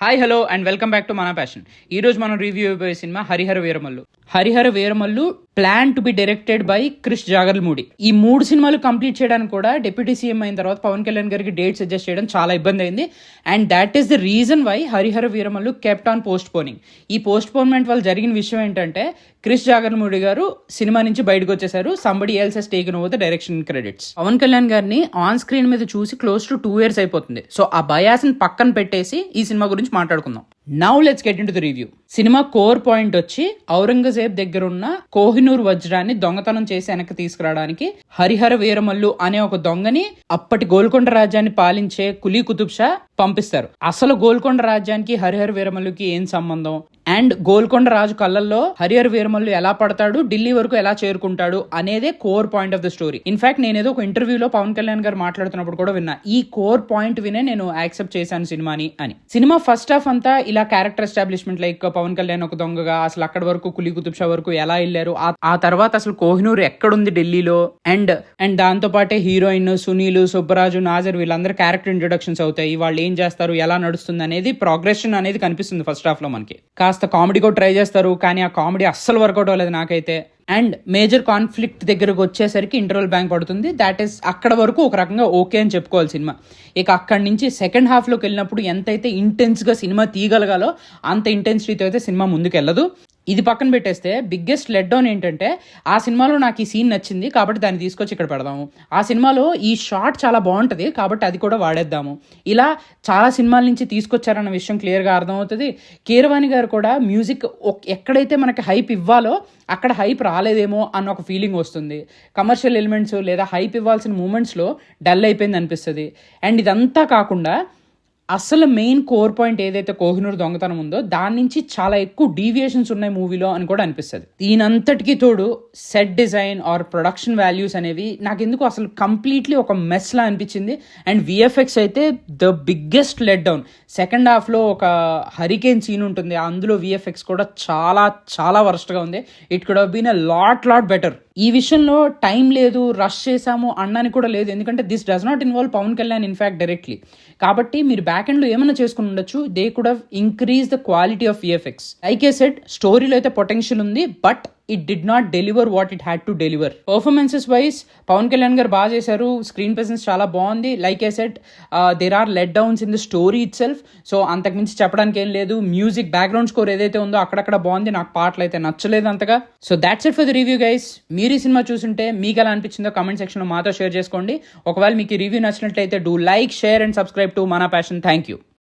Hi hello and welcome back to మన passion. ఈ రోజు మనం రివ్యూ అయిపోయే cinema Harihara Veeramallu. Harihara Veeramallu plan to be directed by Krish Jagarlamudi. ఈ 3 సినిమాలు కంప్లీట్ చేయడానికి కూడా డిప్యూటీ సీఎం అయిన తర్వాత పవన్ కళ్యాణ్ గారికి డేట్ సజెస్ట్ చేయడం చాలా ఇబ్బంది అయింది. And that is the reason why Harihara Veeramallu kept on postponing. ఈ పోస్ట్ పోన్మెంట్ వల్ల జరిగిన విషయం ఏంటంటే క్రిష్ జాగర్లమూడి గారు సినిమా నుంచి బయటకు వచ్చేసారు. Somebody else has taken over the direction credits. Pawan Kalyan గారిని ఆన్ స్క్రీన్ మీద చూసి క్లోజ్ టు 2 years అయిపోతుంది. సో ఆ బయాస్ ని పక్కన పెట్టేసి ఈ సినిమా గురించి మాట్లాడుకుందాం. Now let's get into the review. Cinema core point వచ్చి ఔరంగజేబ్ దగ్గర ఉన్న కోహినూర్ వజ్రాన్ని దొంగతనం చేసి వెనక్కి తీసుకురావడానికి హరిహర వీరమల్లు అనే ఒక దొంగని అప్పటి గోల్కొండ రాజ్యాన్ని పాలించే కులీ కుతుబ్ షా పంపిస్తారు. అసలు గోల్కొండ రాజ్యానికి హరిహర వీరమల్లుకి ఏం సంబంధం, అండ్ గోల్కొండ రాజు కళ్ళల్లో హరిహర వీరమల్లు ఎలా పడతాడు, ఢిల్లీ వరకు ఎలా చేరుకుంటాడు అనేదే core point of the story. In fact నేనేదో ఒక ఇంటర్వ్యూలో పవన్ కళ్యాణ్ గారు మాట్లాడుతున్నప్పుడు కూడా విన్నా, ఈ కోర్ పాయింట్ వినే నేను యాక్సెప్ట్ చేశాను సినిమాని అని. సినిమా ఫస్ట్ హాఫ్ అంతా ఇలా character establishment, like Pawan Kalyan ఒక దొంగగా అసలు అక్కడి వరకు కులీ కుతుబ్ షా వరకు ఎలా వెళ్ళారు, ఆ తర్వాత అసలు కోహినూర్ ఎక్కడుంది ఢిల్లీలో, అండ్ దాంతో పాటే హీరోయిన్ సునీల్, సుబ్బరాజు, నాజర్ వీళ్ళందరూ క్యారెక్టర్ ఇంట్రొడక్షన్స్ అవుతాయి. వాళ్ళు ఏం చేస్తారు, ఎలా నడుస్తుంది అనేది ప్రోగ్రెషన్ అనేది కనిపిస్తుంది ఫస్ట్ హాఫ్ లో మనకి. కాస్త కామెడీ కూడా ట్రై చేస్తారు, కానీ ఆ కామెడీ అస్సలు వర్కౌట్ అవ్వలేదు నాకైతే. అండ్ మేజర్ కాన్ఫ్లిక్ట్ దగ్గరకు వచ్చేసరికి ఇంటర్వల్ బ్యాంక్ పడుతుంది. దాట్ ఈస్ అక్కడ వరకు ఒక రకంగా ఓకే అని చెప్పుకోవాలి సినిమా. ఇక అక్కడి నుంచి సెకండ్ హాఫ్లోకి వెళ్ళినప్పుడు ఎంతైతే ఇంటెన్స్గా సినిమా తీయగలగాలో అంత ఇంటెన్సిటీతో అయితే సినిమా ముందుకు వెళ్ళదు. ఇది పక్కన పెట్టేస్తే బిగ్గెస్ట్ లెట్ డౌన్ ఏంటంటే, ఆ సినిమాలో నాకు ఈ సీన్ నచ్చింది కాబట్టి దాన్ని తీసుకొచ్చి ఇక్కడ పెడదాము, ఆ సినిమాలో ఈ షాట్ చాలా బాగుంటుంది కాబట్టి అది కూడా వాడేద్దాము, ఇలా చాలా సినిమాల నుంచి తీసుకొచ్చారన్న విషయం క్లియర్గా అర్థమవుతుంది. కీరవాణి గారు కూడా మ్యూజిక్ ఎక్కడైతే మనకి హైప్ ఇవ్వాలో అక్కడ హైప్ రాలేదేమో అన్న ఒక ఫీలింగ్ వస్తుంది. కమర్షియల్ ఎలిమెంట్స్ లేదా హైప్ ఇవ్వాల్సిన మూమెంట్స్లో డల్ అయిపోయింది అనిపిస్తుంది. అండ్ ఇదంతా కాకుండా అసలు మెయిన్ కోర్ పాయింట్ ఏదైతే కోహినూర్ దొంగతనం ఉందో దాని నుంచి చాలా ఎక్కువ డీవియేషన్స్ ఉన్నాయి మూవీలో అని కూడా అనిపిస్తుంది. దీనంతటికీ తోడు set design or production values అనేవి నాకు ఎందుకు అసలు కంప్లీట్లీ ఒక మెస్లా అనిపించింది. అండ్ విఎఫ్ఎక్స్ అయితే the biggest let down. Second హాఫ్లో ఒక హరికేన్ సీన్ ఉంటుంది, అందులో విఎఫ్ఎక్స్ కూడా చాలా చాలా వరస్ట్గా ఉంది. It could have been a lot better. ఈ విషయంలో టైం లేదు, రష్ చేశాము అనడానికి కూడా లేదు, ఎందుకంటే this does not involve Pawan Kalyan in fact directly. కాబట్టి మీరు బ్యాక్ ఎండ్లో ఏమైనా చేసుకుని ఉండొచ్చు. They could have increase the quality of VFX. Like I said, స్టోరీలో అయితే పొటెన్షియల్ ఉంది, but it did not deliver what it had to deliver. Performances wise Pawan Kalyan garu బాగా చేశారు, స్క్రీన్ ప్రెసెన్స్ చాలా బాగుంది. Like I said, there are let downs in the story itself. So అంతకుమించి చెప్పడానికి ఏం లేదు. మ్యూజిక్ బ్యాక్గ్రౌండ్ స్కోర్ ఏదైతే ఉందో అక్కడక్కడ బాగుంది, నాకు పాటలు అయితే నచ్చలేదు అంతగా. So that's it for the review guys. మీరు ఈ సినిమా చూసుంటే మీకు ఎలా అనిపించిందో కామెంట్ సెక్షన్లో మాతో షేర్ చేసుకోండి. ఒకవేళ మీకు ఈ రివ్యూ నచ్చినట్లయితే do like, share and subscribe to మన ప్యాషన్. Thank you.